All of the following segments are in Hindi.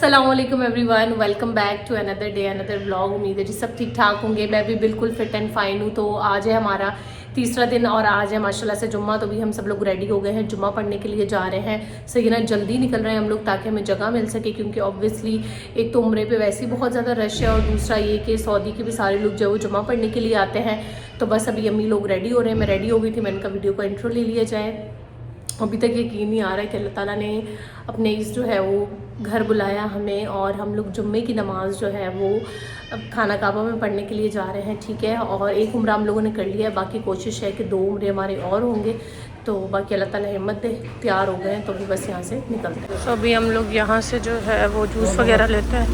अस्सलामुअलैकुम everyone, welcome back to another day another vlog. उम्मीद है जी सब ठीक ठाक होंगे। मैं भी बिल्कुल फिट एंड फाइन हूँ। तो आज है हमारा तीसरा दिन और आज है माशाल्लाह से जुम्मा। तो भी हम सब लोग रेडी हो गए हैं, जुम्मा पढ़ने के लिए जा रहे हैं। सही ना, जल्दी निकल रहे हैं हम लोग ताकि हमें जगह मिल सके, क्योंकि ऑब्वियसली एक तो उम्रे पे वैसे ही बहुत ज़्यादा रश है और दूसरा ये कि सऊदी के भी सारे लोग जो है वो जुम्मा पढ़ने के लिए आते हैं। तो बस अभी अम्मी लोग रेडी हो रहे हैं, मैं रेडी हो गई थी। मैंने कहा वीडियो का इंट्रो ले लिया जाए। अभी तक यकीन नहीं आ रहा है कि अल्लाह ताला ने अपने इस जो है वो घर बुलाया हमें और हम लोग जुम्मे की नमाज़ जो है वो अब खाना काबा में पढ़ने के लिए जा रहे हैं। ठीक है, और एक उम्रा हम लोगों ने कर लिया है, बाकी कोशिश है कि 2 उम्रे हमारे और होंगे। तो बाकी अल्लाह ताला हिम्मत दे, तैयार हो गए हैं तो अभी बस यहाँ से निकलते हैं। तो अभी हम लोग यहाँ से जो है वो जूस वगैरह लेते हैं।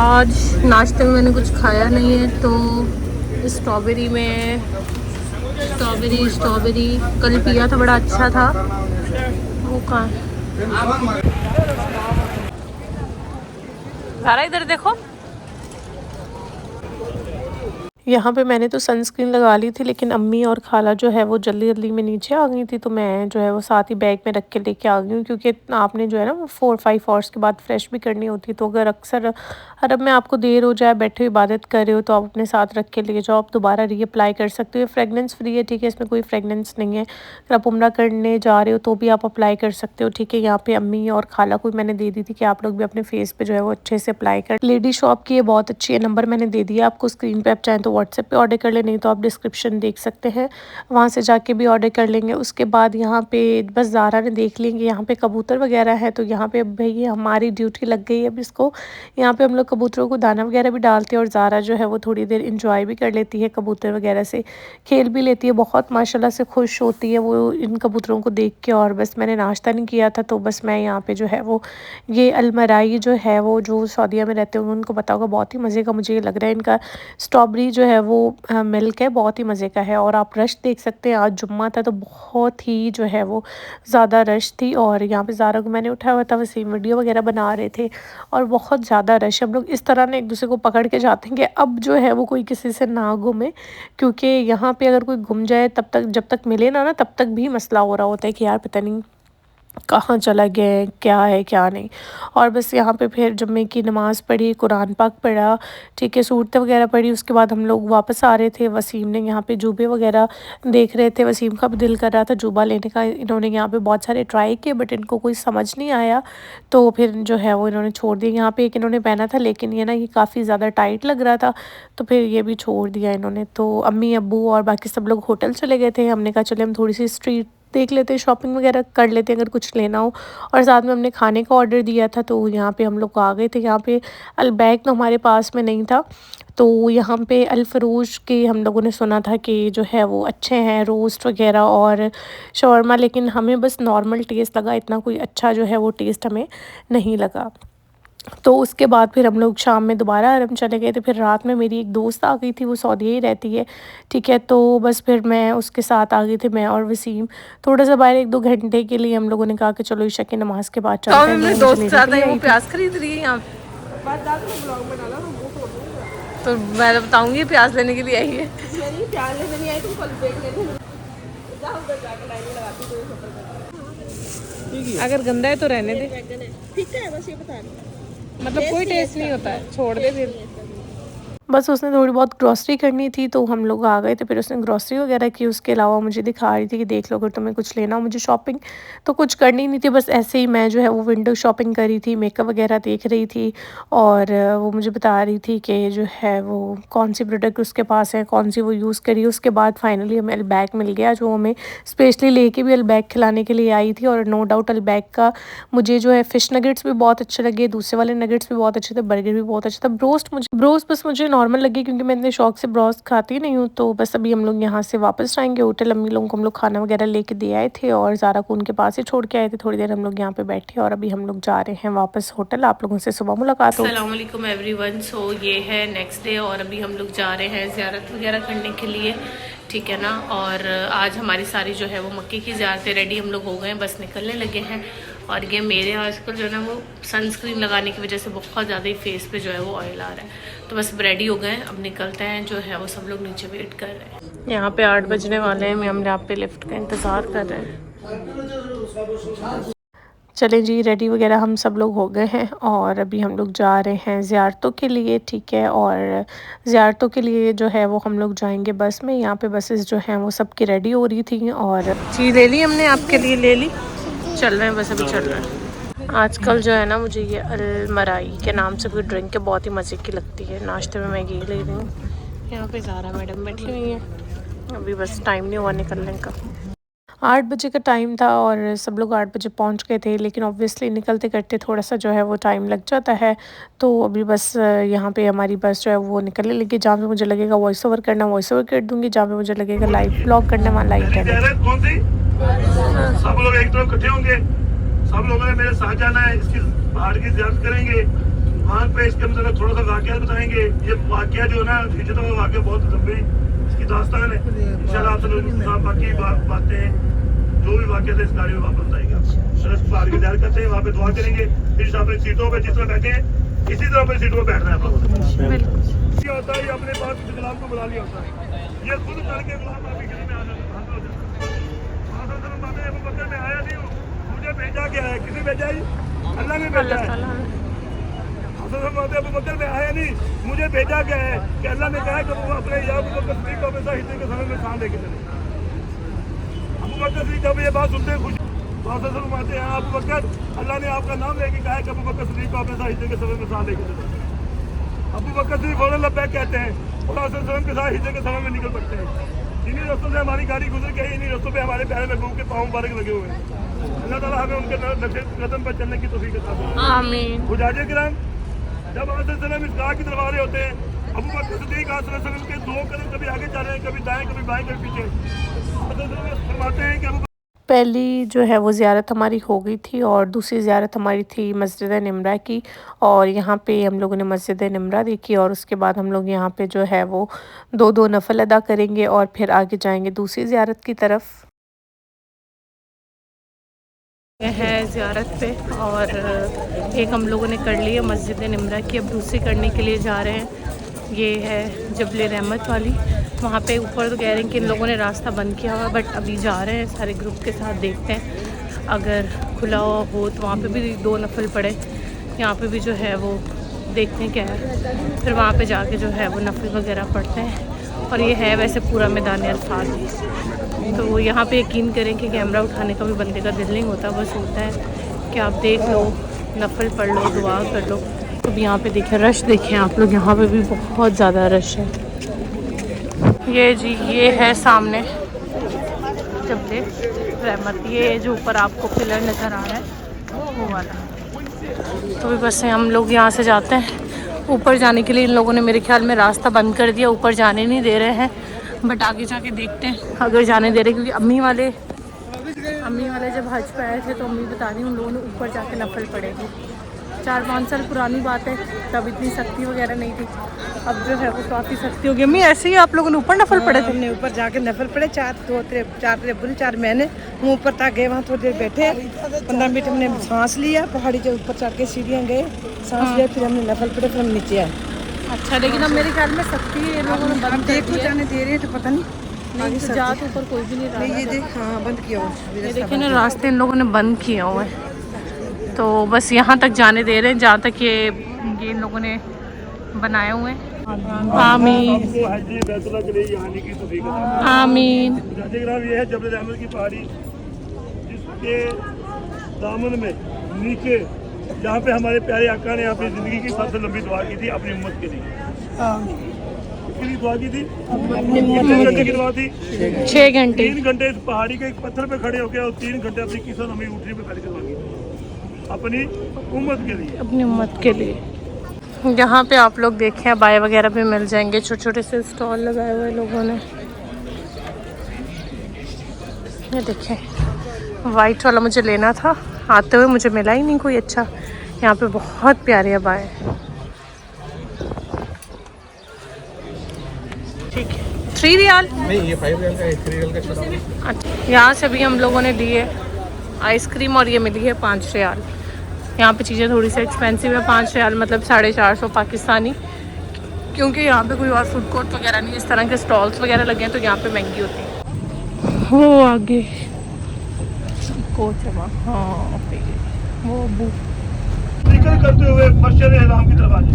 आज नाश्ते में मैंने कुछ खाया नहीं है, तो स्ट्रॉबेरी कल पिया था, बड़ा अच्छा था वो। कहाँ इधर देखो, यहाँ पे मैंने तो सनस्क्रीन लगा ली थी, लेकिन अम्मी और खाला जो है वो जल्दी जल्दी में नीचे आ गई थी, तो मैं जो है वो साथ ही बैग में रख के लेके आ गई हूँ। क्योंकि आपने जो है ना वो 4-5 आवर्स के बाद फ्रेश भी करनी होती है। तो अगर अक्सर अरब में आपको देर हो जाए, बैठे इबादत कर रहे हो, तो आप अपने साथ रख के ले जाओ, आप दोबारा रीअप्लाई कर सकते हो। फ्रेगनेंस फ्री है, ठीक है, इसमें कोई फ्रेगनेंस नहीं है। अगर आप उम्रा करने जा रहे हो तो भी आप अप्लाई कर सकते हो। ठीक है, यहाँ पे अम्मी और खाला को मैंने दे दी थी कि आप लोग भी अपने फेस पे जो है वो अच्छे से अप्लाई कर। लेडी शॉप की ये बहुत अच्छी है, नंबर मैंने दे दिया आपको स्क्रीन पे। आप चाहें तो व्हाट्सएप पे ऑर्डर कर ले, नहीं तो आप डिस्क्रिप्शन देख सकते हैं, वहाँ से जाके भी ऑर्डर कर लेंगे। उसके बाद यहाँ पे बस ज़ारा ने देख लेंगे, यहाँ पे कबूतर वगैरह है, तो यहाँ पे अब भाई हमारी ड्यूटी लग गई है अब इसको। यहाँ पे हम लोग कबूतरों को दाना वगैरह भी डालते हैं और ज़ारा जो है वो थोड़ी देर इंजॉय भी कर लेती है, कबूतर वगैरह से खेल भी लेती है। बहुत माशाल्लाह से खुश होती है वो इन कबूतरों को देख के। और बस मैंने नाश्ता नहीं किया था, तो बस मैं यहाँ पे जो है वो ये अलमराई जो है वो जो सऊदीया में रहते हैं उनको पता होगा, बहुत ही मज़े का मुझे ये लग रहा है। इनका स्ट्रॉबेरी जो है वो मिल्क है, बहुत ही मज़े का है। और आप रश देख सकते हैं, आज जुम्मा था तो बहुत ही जो है वो ज़्यादा रश थी। और यहाँ पे ज़ारा को मैंने उठाया हुआ था, वैसे वीडियो वगैरह बना रहे थे और बहुत ज़्यादा रश। हम लोग इस तरह ने एक दूसरे को पकड़ के जाते हैं कि अब जो है वो कोई किसी से ना घूमे, क्योंकि यहाँ पे अगर कोई घूम जाए तब तक, जब तक मिले ना तब तक भी मसला हो रहा होता है कि यार पता नहीं कहाँ चला गया, क्या है क्या नहीं। और बस यहाँ पे फिर जुम्मे की नमाज़ पढ़ी, कुरान पाक पढ़ा, ठीक है, सूरतें वगैरह पढ़ी। उसके बाद हम लोग वापस आ रहे थे। वसीम ने यहाँ पे जूबे वगैरह देख रहे थे, वसीम का भी दिल कर रहा था जूबा लेने का। इन्होंने यहाँ पे बहुत सारे ट्राई किए बट इनको कोई समझ नहीं आया, तो फिर जो है वो इन्होंने छोड़ दिया। यहाँ पे एक इन्होंने पहना था, लेकिन ये ना ये काफ़ी ज़्यादा टाइट लग रहा था, तो फिर ये भी छोड़ दिया इन्होंने। तो अम्मी अब्बू और बाकी सब लोग होटल चले गए थे। हमने कहा चले हम थोड़ी सी स्ट्रीट देख लेते, शॉपिंग वगैरह कर लेते अगर कुछ लेना हो। और साथ में हमने खाने का ऑर्डर दिया था, तो यहाँ पे हम लोग आ गए थे। यहाँ पे अलबैक तो हमारे पास में नहीं था, तो यहाँ पे अल-फरूज के हम लोगों ने सुना था कि जो है वो अच्छे हैं रोस्ट वगैरह और शवरमा, लेकिन हमें बस नॉर्मल टेस्ट लगा, इतना कोई अच्छा जो है वो टेस्ट हमें नहीं लगा। तो उसके बाद फिर हम लोग शाम में दोबारा हरम चले गए थे। फिर रात में मेरी एक दोस्त आ गई थी, वो सऊदी ही रहती है, ठीक है, तो बस फिर मैं उसके साथ आ गई थी, मैं और वसीम। थोड़ा सा बाहर 1-2 घंटे के लिए हम लोगों ने कहा कि चलो ईशा की नमाज़ के बाद चलते हैं। मेरे दोस्त ज्यादा है, वो प्याज खरीद रही है यहाँ। तो मैं बताऊंगी प्याज लेने के लिए आई है। अगर गंदा है तो रहने दे, ठीक है, बस ये बता रही हूँ। मतलब कोई टेस्ट नहीं होता है, छोड़ दे फिर। बस उसने थोड़ी बहुत ग्रॉसरी करनी थी, तो हम लोग आ गए थे। फिर उसने ग्रॉसरी वगैरह की, उसके अलावा मुझे दिखा रही थी कि देख लो अगर तुम्हें कुछ लेना हो। मुझे शॉपिंग तो कुछ करनी नहीं थी, बस ऐसे ही मैं जो है वो विंडो शॉपिंग करी थी, मेकअप वगैरह देख रही थी। और वो मुझे बता रही थी कि जो है वो कौन सी प्रोडक्ट उसके पास है, कौन सी वो यूज़ करी। उसके बाद फाइनली हमें अलबैक मिल गया, जो हमें स्पेशली लेके भी अलबैक खिलाने के लिए आई थी। और नो डाउट अलबैक का मुझे जो है फ़िश नगेट्स भी बहुत अच्छे लगे, दूसरे वाले नगेट्स भी बहुत अच्छे थे, बर्गर भी बहुत अच्छा था। ब्रोस्ट बस मुझे नॉर्मल लगी, क्योंकि मैं इतने शौक से ब्रोस्ट खाती नहीं हूँ। तो बस अभी हम लोग यहाँ से वापस आएंगे होटल। अम्मी लोगों को हम लोग खाना वगैरह लेके दे आए थे और ज़ारा को उनके पास ही छोड़ के आए थे। थोड़ी देर हम लोग यहाँ पे बैठे और अभी हम लोग जा रहे हैं वापस होटल। आप लोगों से सुबह मुलाकात हो। अस्सलाम वालेकुम एवरीवन। सो ये है नेक्स्ट डे और अभी हम लोग जा रहे हैं ज़ियारत वगैरह करने के लिए, ठीक है ना। और आज हमारी सारी जो है वो मक्के की ज़ियारतें रेडी हम लोग हो गए हैं, बस निकलने लगे हैं। और ये मेरे आजकल जो है ना वो सनस्क्रीन लगाने की वजह से बहुत ज़्यादा ही फेस पे जो है वो ऑयल आ रहा है। तो बस रेडी हो गए हैं, अब निकलते हैं। जो है वो सब लोग नीचे वेट कर रहे हैं। यहाँ पे 8 बजने वाले हैं, हम यहाँ पे लिफ्ट का इंतज़ार कर रहे हैं। चलें जी, रेडी वगैरह हम सब लोग हो गए हैं और अभी हम लोग जा रहे हैं ज़ियारतों के लिए, ठीक है। और ज़ियारतों के लिए जो है वो हम लोग जाएंगे बस में। यहाँ पे बसेस जो हैं वो सबकी रेडी हो रही थी और चीज़ ले ली हमने, आपके लिए ले ली, चल रहे हैं बस, अभी चल रहे हैं। आजकल जो है ना मुझे ये अलमराई के नाम से कोई ड्रिंक है बहुत ही मज़े की लगती है। नाश्ते में मैं ये ले रही हूँ। यहाँ पे ज़ारा मैडम बैठी हुई हैं। अभी बस टाइम नहीं हुआ निकलने का। 8 बजे का टाइम था और सब लोग 8 बजे पहुँच गए थे, लेकिन ऑब्वियसली निकलते करते थोड़ा सा जो है वो टाइम लग जाता है। तो अभी बस यहाँ पे हमारी बस जो है वो निकलने लगी। जहाँ पे मुझे लगेगा वॉइस ओवर करना वॉइस ओवर कर दूँगी, जहाँ पे मुझे लगेगा लाइव ब्लॉग करना वहाँ लाइव करना। सब लोग एक तरफ इकट्ठे होंगे, सब लोगों ने मेरे साथ जाना है, इसकी पहाड़ की ज़ियारत करेंगे। वहाँ पे इसके मतलब थोड़ा सा वाक़या बताएंगे। ये वाक़या जो है ना, हिजरत का वाक़या बहुत लंबी इसकी दास्तान है। इंशाल्लाह आप लोग बाकी बातें जो भी वाक़या थे इस गाड़ी में वापस बताएंगे। पहाड़ की ज़ियारत करते हैं, वहाँ पे दुआ करेंगे। फिर अपनी सीटों पर जिस तरह बैठे हैं इसी तरह अपनी सीटों पर बैठना है। होता है अपने पास गुलाम को बुला लिया होता है, ये खुद करके गुलाम आपकी गली में आ जाता है। मैं आया नहीं हूँ, मुझे भेजा गया है। किसी भेजा है? अल्लाह ने भेजा है। अबू बकर में आया नहीं, मुझे भेजा गया है कि अल्लाह ने कहा कि वो अपने सिद्दीक को हमेशा हिस्से के समय में शान लेके चले। अबू बकर सिद्दीक जब ये बात सुनते खुश फरमाते हैं, अबू बकर अल्लाह ने आपका नाम लेके कहा है कि अबू बकर सिद्दीक को हमेशा हिस्से के समय में शान लेके चले। अबू बकर सिद्दीक फौरन लब्बैक कहते हैं और के साथ हिस्से के समय में निकल पड़ते हैं। इन्हीं रस्तों से हमारी गाड़ी गुजर के, इन्हीं रस्तों पे हमारे पैर में के पाँव मुबारक लगे हुए हैं। अल्लाह ताला हमें उनके कदम पर चलने की तौफीक अता फरमाए। आमीन। मुजाहिदीन किराम, जब आसलम इस गाह की तरफ आ रहे होते हैं, अबू बकर सिद्दीक आसलम के दो कदम कभी आगे जा रहे हैं, कभी दाएं कभी बाएं कभी पीछे। फरमाते हैं कि पहली जो है वो ज़ियारत हमारी हो गई थी और दूसरी ज़ियारत हमारी थी मस्जिद निमरा की। और यहाँ पे हम लोगों ने मस्जिद निमरा देखी और उसके बाद हम लोग यहाँ पे जो है वो दो नफल अदा करेंगे और फिर आगे जाएंगे दूसरी ज़ियारत की तरफ। है ज़ियारत पे और एक हम लोगों ने कर ली है मस्जिद निमरा की, अब दूसरी करने के लिए जा रहे हैं। ये है जबल रहमत वाली, वहाँ पे ऊपर तो कह रहे हैं कि इन लोगों ने रास्ता बंद किया हुआ, बट अभी जा रहे हैं सारे ग्रुप के साथ। देखते हैं अगर खुला हो तो वहाँ पे भी 2 नफल पड़े, यहाँ पे भी जो है वो देखते हैं क्या है, फिर वहाँ पे जाके जो है वो नफल वगैरह पढ़ते हैं। और ये है वैसे पूरा मैदान अरफात, तो यहाँ पे यकीन करें कि कैमरा उठाने का भी बंदे का दिल नहीं होता, बस होता है कि आप देख लो, नफल पढ़ लो, दुआ कर लो। तो यहाँ पे देखें रश, देखें आप लोग, यहाँ पे भी बहुत ज़्यादा रश है। ये जी ये है सामने जबल रहमत, ये जो ऊपर आपको पिलर नज़र आ रहा है वो वाला। तो भी बस हम लोग यहाँ से जाते हैं ऊपर। जाने के लिए इन लोगों ने मेरे ख्याल में रास्ता बंद कर दिया, ऊपर जाने नहीं दे रहे हैं, बट आगे जाके देखते हैं अगर जाने दे रहे, क्योंकि अम्मी वाले जब हज पे आए थे तो अम्मी बता रही उन लोगों ने ऊपर जाके नफल पड़ेगी। 4-5 साल पुरानी बात है, तब इतनी सख्ती वगैरह नहीं थी, अब जो है वो काफ़ी सख्ती हो गई। अम्मी ऐसे ही आप लोगों ने ऊपर नफल पड़े थे? हमने ऊपर जाके नफल पड़े 4 महीने, हम ऊपर तक गए, वहाँ थोड़ी देर बैठे, 15 मिनट हमने सांस लिया, पहाड़ी के ऊपर चढ़ के सीढ़ियाँ गए, सांस लिया, फिर हमने नफल पड़े, फिर हम नीचे आए। अच्छा, लेकिन अब मेरे ख्याल में सख्ती ये लोगों ने बंद कर दी है। जाने दे रहे हैं तो पता नहीं, तो जा तो ऊपर कोई भी नहीं रहा। ये देख, हाँ बंद किया हुआ, ये देखिए ना, रास्ते इन लोगों ने बंद किए हुए हैं, तो बस यहाँ तक जाने दे रहे हैं जहाँ तक ये इन लोगों ने बनाए हुए हैं। आमीन आमीन। ये है जबल रहमत की पहाड़ी, जिसके दामन में नीचे जहाँ पे हमारे प्यारे आका ने अपनी ज़िंदगी की सबसे लंबी दुआ की थी अपनी उम्मत के लिए। कितनी दुआ की थी? कितने घंटे की दुआ थी? 6 घंटे। 3 घंटे इस पहाड़ी के एक पत्थर पे खड़े होकर और 3 घंटे अपनी किस्मत हमें ऊँटनी पे खड़ी करवा की अपनी उम्मत के लिए, अपनी उम्मत के लिए। यहाँ पे आप लोग देखें बाय वगैरह भी मिल जाएंगे, छोटे छोटे से स्टॉल लगाए हुए लोगों ने। ये देखें वाइट वाला मुझे लेना था, आते हुए मुझे मिला ही नहीं कोई अच्छा। यहाँ पे बहुत प्यारे अबाए, ठीक है। 3 रियाल नहीं, ये 5 रियाल का है, 3 रियाल का छोटा। अच्छा, यहाँ से भी हम लोगों ने लिए आइसक्रीम और ये मिली है 5 रियाल। यहाँ पे चीज़ें थोड़ी सी एक्सपेंसिव है, 5 रियाल मतलब 450 पाकिस्तानी, क्योंकि यहाँ पे कोई और फूड कोर्ट वगैरह नहीं, इस तरह के स्टॉल्स वगैरह लगे हैं तो यहाँ पे महंगी होती है। वो आगे कोच है वहाँ, हाँ पे वो जिक्र करते हुए मस्जिद हराम की तरफ आ जाए।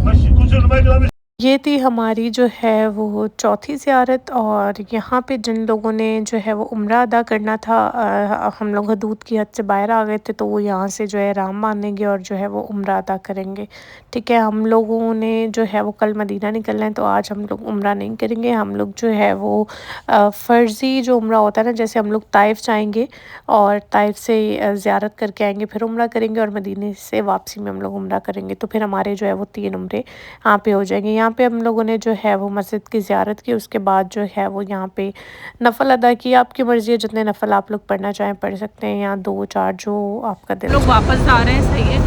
मस्जिद कुछ उलमा किराम ये थी हमारी जो है वो चौथी ज़ियारत। और यहाँ पे जिन लोगों ने जो है वो उम्रा अदा करना था, हम लोग हदूद की हद से बाहर आ गए थे, तो वो यहाँ से जो है राम मानेंगे और जो है वो उम्रा अदा करेंगे। ठीक है, हम लोगों ने जो है वो कल मदीना निकलना है, तो आज हम लोग उम्रा नहीं करेंगे। हम लोग जो है वो फ़र्ज़ी जो उम्रा होता है ना, जैसे हम लोग ताइफ़ जाएंगे और ताइफ़ से ज़ियारत करके आएंगे, फिर उम्रा करेंगे, और मदीने से वापसी में हम लोग उम्रा करेंगे, तो फिर हमारे जो है वो 3 उम्रे यहाँ पे हो जाएंगे। यहाँ पे हम लोगों ने जो है वो मस्जिद की ज़ियारत की, उसके बाद जो है वो यहाँ पे नफ़ल अदा किया। आपकी मर्ज़ी है, जितने नफ़ल आप लोग पढ़ना चाहें पढ़ सकते हैं, या 2-4 जो आपका दिल लोग वापस आ रहे हैं। सही है,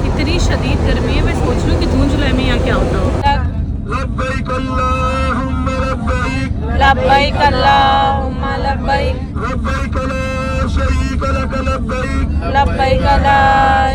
इतनी शदीद गर्मी है, मैं सोच रही हूँ कि जून जुलाई में यहाँ क्या होता होगा। लब्बैक अल्लाहुम्मा लब्बैक लब्बैक अल्लाहुम्मा लब्बैक लब्बैक ला शरीक लक लब्बैक लब्बैक ला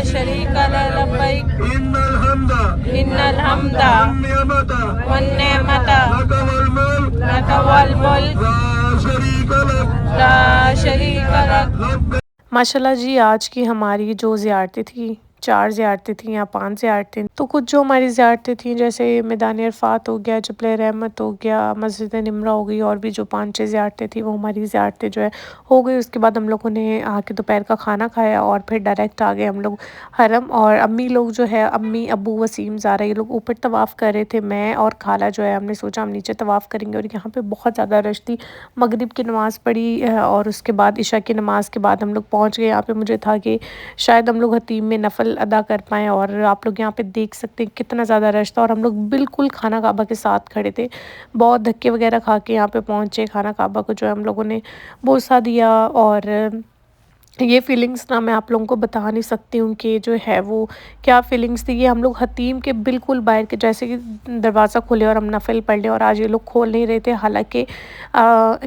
शरीक लक लब्बैक इन्नल हम्दा इन्नल हम्दा निअमता वन नेमता लक वल मुल्क लक वल मुल्क ला शरीक लक ला शरीक लक। लब्बैक। माशाल्लाह जी, आज की हमारी जो ज़ियारतें थी, 4 ज़ियारतें थी या 5 ज़ियारतें, तो कुछ जो हमारी ज़ियारतें थी, जैसे मैदान अरफ़ात हो गया, जबल रहमत हो गया, मस्जिद निमरा हो गई, और भी जो 5-6 ज़ियारतें थी, वो हमारी ज़ियारतें जो है हो गई। उसके बाद हम लोगों ने आके दोपहर का खाना खाया और फिर डायरेक्ट आ गए हम लोग हरम। और अम्मी लोग जो है, अम्मी, अबू, वसीम, ज़ारा, ये लोग ऊपर तवाफ़ कर रहे थे। मैं और खाला जो है, हमने सोचा हम नीचे तवाफ़ करेंगे, और यहाँ पे बहुत ज़्यादा रश थी। मगरिब की नमाज़ पढ़ी और उसके बाद इशा की नमाज़ के बाद हम लोग पहुँच गए। यहाँ पे मुझे था कि शायद हम लोग हतीम में नफ़ल अदा कर पाएँ, और आप लोग यहाँ पे देख सकते हैं कितना ज़्यादा रश था, और हम लोग बिल्कुल खाना काबा के साथ खड़े थे। बहुत धक्के वगैरह खा के यहाँ पे पहुँचे। खाना काबा को जो है हम लोगों ने बोसा दिया, और ये फ़ीलिंग्स ना मैं आप लोगों को बता नहीं सकती हूँ कि जो है वो क्या फ़ीलिंग्स थी। ये हम लोग हतीम के बिल्कुल बाहर के, जैसे कि दरवाज़ा खोले और हम नफ़िल पढ़ लें, और आज ये लोग खोल नहीं रहे थे। हालांकि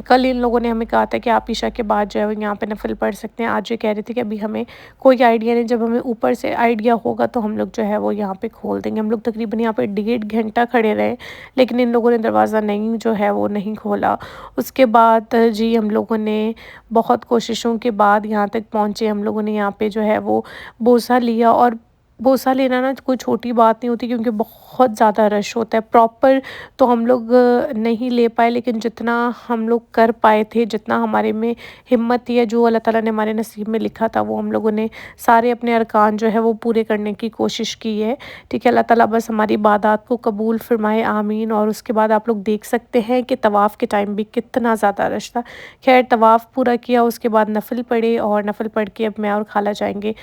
कल इन लोगों ने हमें कहा था कि आप ईशा के बाद जो है वो यहाँ पे नफ़िल पढ़ सकते हैं। आज ये कह रहे थे कि अभी हमें कोई आइडिया नहीं, जब हमें ऊपर से आइडिया होगा तो हम लोग जो है वो यहाँ पे खोल देंगे। हम लोग तकरीबन यहाँ पे 1.5 घंटा खड़े रहे, लेकिन इन लोगों ने दरवाज़ा नहीं जो है वो नहीं खोला। उसके बाद जी हम लोगों ने बहुत कोशिशों के बाद यहाँ तक पहुँचे। हम लोगों ने यहाँ पे जो है वो बोसा लिया, और बोसा लेना ना कोई छोटी बात नहीं होती, क्योंकि बहुत ज़्यादा रश होता है। प्रॉपर तो हम लोग नहीं ले पाए, लेकिन जितना हम लोग कर पाए थे, जितना हमारे में हिम्मत थी, जो अल्लाह ताला ने हमारे नसीब में लिखा था, वो हम लोगों ने सारे अपने अरकान जो है वो पूरे करने की कोशिश की है। ठीक है, अल्लाह ताला बस हमारी इबादत को कबूल फरमाए, आमीन। और उसके बाद आप लोग देख सकते हैं कि तवाफ़ के टाइम भी कितना ज़्यादा रश था। खैर, तवाफ़ पूरा किया, उसके बाद नफ़िल पढ़े, और नफ़िल पढ़ के अब मैं और खाला जाएंगे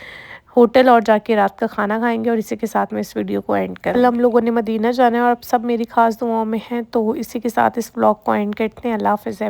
होटल, और जाके रात का खाना खाएंगे। और इसी के साथ मैं इस वीडियो को एंड कर, कल हम लोगों ने मदीना जाना है, और अब सब मेरी खास दुआओं में हैं। तो इसी के साथ इस व्लॉग को एंड करते हैं। अल्लाह हाफ़िज़।